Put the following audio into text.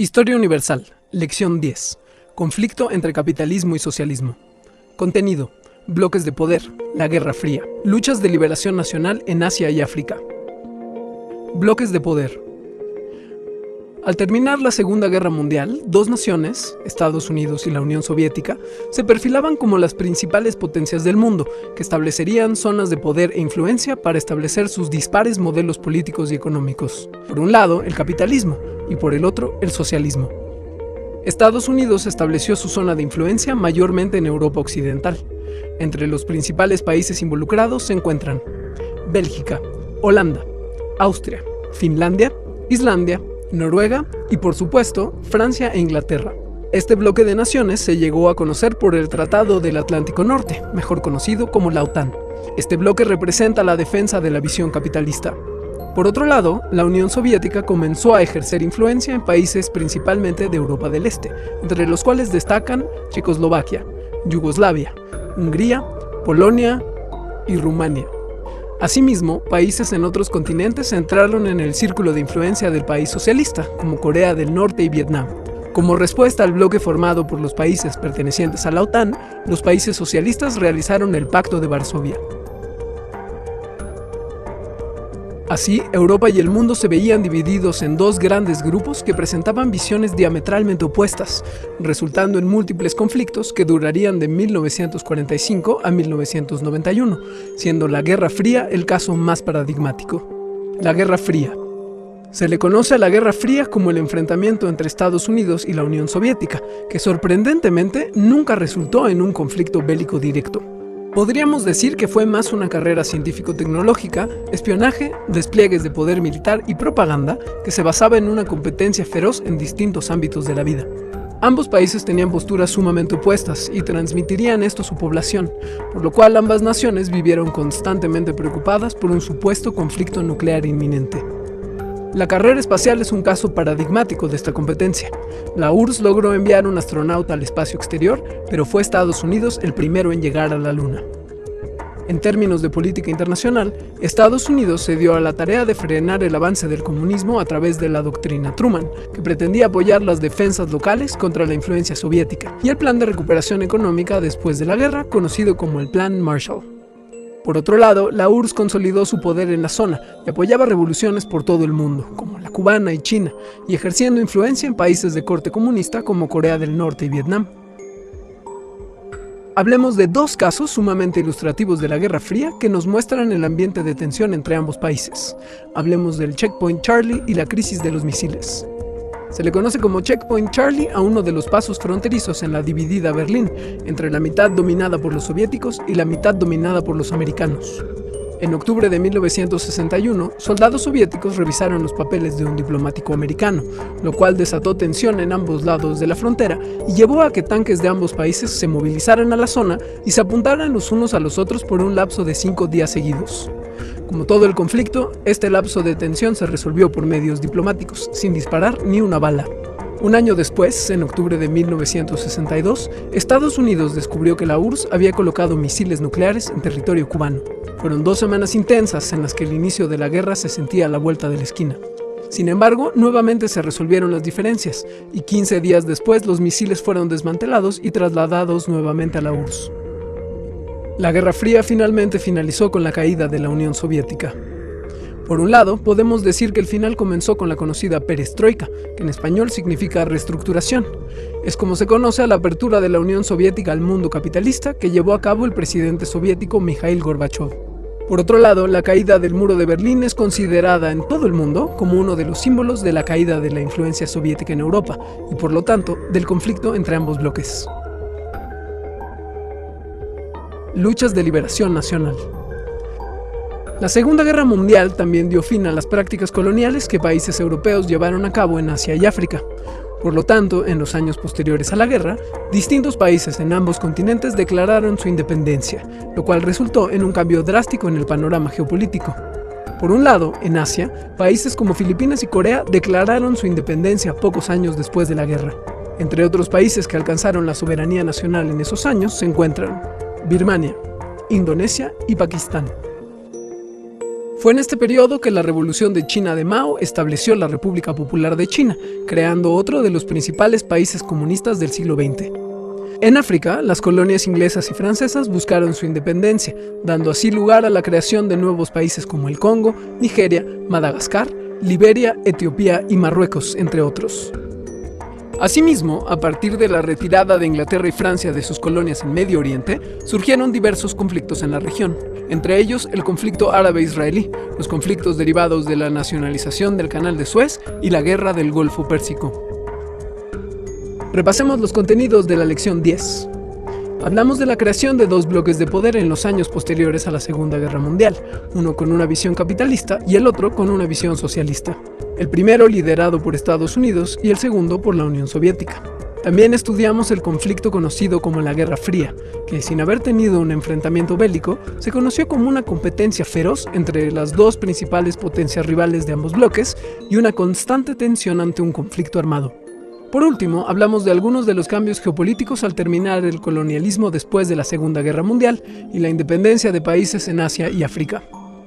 Historia Universal, Lección 10. Conflicto entre capitalismo y socialismo. Contenido: bloques de poder, la Guerra Fría, luchas de liberación nacional en Asia y África. Bloques de poder. Al terminar la Segunda Guerra Mundial, dos naciones, Estados Unidos y la Unión Soviética, se perfilaban como las principales potencias del mundo, que establecerían zonas de poder e influencia para establecer sus dispares modelos políticos y económicos. Por un lado, el capitalismo, y por el otro, el socialismo. Estados Unidos estableció su zona de influencia mayormente en Europa Occidental. Entre los principales países involucrados se encuentran Bélgica, Holanda, Austria, Finlandia, Islandia, Noruega y, por supuesto, Francia e Inglaterra. Este bloque de naciones se llegó a conocer por el Tratado del Atlántico Norte, mejor conocido como la OTAN. Este bloque representa la defensa de la visión capitalista. Por otro lado, la Unión Soviética comenzó a ejercer influencia en países principalmente de Europa del Este, entre los cuales destacan Checoslovaquia, Yugoslavia, Hungría, Polonia y Rumania. Asimismo, países en otros continentes entraron en el círculo de influencia del país socialista, como Corea del Norte y Vietnam. Como respuesta al bloque formado por los países pertenecientes a la OTAN, los países socialistas realizaron el Pacto de Varsovia. Así, Europa y el mundo se veían divididos en dos grandes grupos que presentaban visiones diametralmente opuestas, resultando en múltiples conflictos que durarían de 1945 a 1991, siendo la Guerra Fría el caso más paradigmático. La Guerra Fría. Se le conoce a la Guerra Fría como el enfrentamiento entre Estados Unidos y la Unión Soviética, que sorprendentemente nunca resultó en un conflicto bélico directo. Podríamos decir que fue más una carrera científico-tecnológica, espionaje, despliegues de poder militar y propaganda que se basaba en una competencia feroz en distintos ámbitos de la vida. Ambos países tenían posturas sumamente opuestas y transmitirían esto a su población, por lo cual ambas naciones vivieron constantemente preocupadas por un supuesto conflicto nuclear inminente. La carrera espacial es un caso paradigmático de esta competencia. La URSS logró enviar un astronauta al espacio exterior, pero fue Estados Unidos el primero en llegar a la Luna. En términos de política internacional, Estados Unidos se dio a la tarea de frenar el avance del comunismo a través de la doctrina Truman, que pretendía apoyar las defensas locales contra la influencia soviética, y el plan de recuperación económica después de la guerra, conocido como el Plan Marshall. Por otro lado, la URSS consolidó su poder en la zona y apoyaba revoluciones por todo el mundo, como la cubana y China, y ejerciendo influencia en países de corte comunista como Corea del Norte y Vietnam. Hablemos de dos casos sumamente ilustrativos de la Guerra Fría que nos muestran el ambiente de tensión entre ambos países. Hablemos del Checkpoint Charlie y la crisis de los misiles. Se le conoce como Checkpoint Charlie a uno de los pasos fronterizos en la dividida Berlín, entre la mitad dominada por los soviéticos y la mitad dominada por los americanos. En octubre de 1961, soldados soviéticos revisaron los papeles de un diplomático americano, lo cual desató tensión en ambos lados de la frontera y llevó a que tanques de ambos países se movilizaran a la zona y se apuntaran los unos a los otros por un lapso de 5 días seguidos. Como todo el conflicto, este lapso de tensión se resolvió por medios diplomáticos, sin disparar ni una bala. Un año después, en octubre de 1962, Estados Unidos descubrió que la URSS había colocado misiles nucleares en territorio cubano. Fueron 2 semanas intensas en las que el inicio de la guerra se sentía a la vuelta de la esquina. Sin embargo, nuevamente se resolvieron las diferencias, y 15 días después los misiles fueron desmantelados y trasladados nuevamente a la URSS. La Guerra Fría finalmente finalizó con la caída de la Unión Soviética. Por un lado, podemos decir que el final comenzó con la conocida perestroika, que en español significa reestructuración. Es como se conoce a la apertura de la Unión Soviética al mundo capitalista que llevó a cabo el presidente soviético Mikhail Gorbachev. Por otro lado, la caída del muro de Berlín es considerada en todo el mundo como uno de los símbolos de la caída de la influencia soviética en Europa y, por lo tanto, del conflicto entre ambos bloques. Luchas de liberación nacional. La Segunda Guerra Mundial también dio fin a las prácticas coloniales que países europeos llevaron a cabo en Asia y África. Por lo tanto, en los años posteriores a la guerra, distintos países en ambos continentes declararon su independencia, lo cual resultó en un cambio drástico en el panorama geopolítico. Por un lado, en Asia, países como Filipinas y Corea declararon su independencia pocos años después de la guerra. Entre otros países que alcanzaron la soberanía nacional en esos años se encuentran Birmania, Indonesia y Pakistán. Fue en este periodo que la Revolución de China de Mao estableció la República Popular de China, creando otro de los principales países comunistas del siglo XX. En África, las colonias inglesas y francesas buscaron su independencia, dando así lugar a la creación de nuevos países como el Congo, Nigeria, Madagascar, Liberia, Etiopía y Marruecos, entre otros. Asimismo, a partir de la retirada de Inglaterra y Francia de sus colonias en Medio Oriente, surgieron diversos conflictos en la región, entre ellos el conflicto árabe-israelí, los conflictos derivados de la nacionalización del Canal de Suez y la Guerra del Golfo Pérsico. Repasemos los contenidos de la lección 10. Hablamos de la creación de dos bloques de poder en los años posteriores a la Segunda Guerra Mundial, uno con una visión capitalista y el otro con una visión socialista. El primero liderado por Estados Unidos y el segundo por la Unión Soviética. También estudiamos el conflicto conocido como la Guerra Fría, que sin haber tenido un enfrentamiento bélico, se conoció como una competencia feroz entre las dos principales potencias rivales de ambos bloques y una constante tensión ante un conflicto armado. Por último, hablamos de algunos de los cambios geopolíticos al terminar el colonialismo después de la Segunda Guerra Mundial y la independencia de países en Asia y África.